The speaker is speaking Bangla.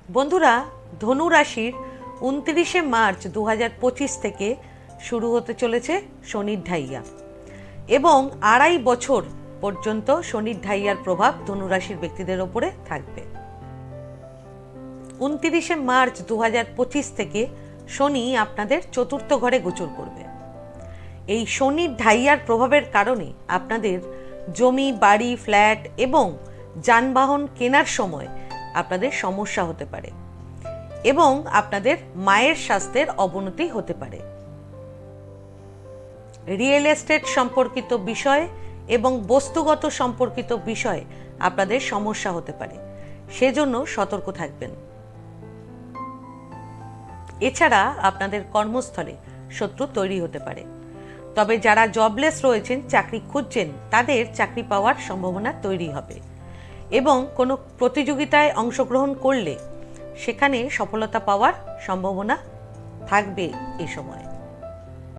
বন্ধুরা, ধনু রাশির 29শে মার্চ 2025 থেকে শুরু হতে চলেছে শনির ঢাইয়া এবং 2.5 বছর পর্যন্ত শনির ঢাইয়ার প্রভাব ধনু রাশির ব্যক্তিদের ওপরে থাকবে। 29শে মার্চ 2025 থেকে শনি আপনাদের চতুর্থ ঘরে গোচর করবে। এই শনির ঢাইয়ার প্রভাবের কারণে আপনাদের জমি, বাড়ি, ফ্ল্যাট এবং যানবাহন কেনার সময় আপনাদের সমস্যা হতে পারে এবং আপনাদের মায়ের স্বাস্থ্যের অবনতি হতে পারে। রিয়েল এস্টেট সম্পর্কিত বিষয় এবং বস্তুগত সম্পর্কিত বিষয়ে আপনাদের সমস্যা হতে পারে, সেজন্য সতর্ক থাকবেন। এছাড়া আপনাদের কর্মস্থলে শত্রু তৈরি হতে পারে। তবে যারা জবলেস রয়েছেন, চাকরি খুঁজছেন, তাদের চাকরি পাওয়ার সম্ভাবনা তৈরি হবে এবং কোনো প্রতিযোগিতায় অংশগ্রহণ করলে সেখানে সফলতা পাওয়ার সম্ভাবনা থাকবে এই সময়।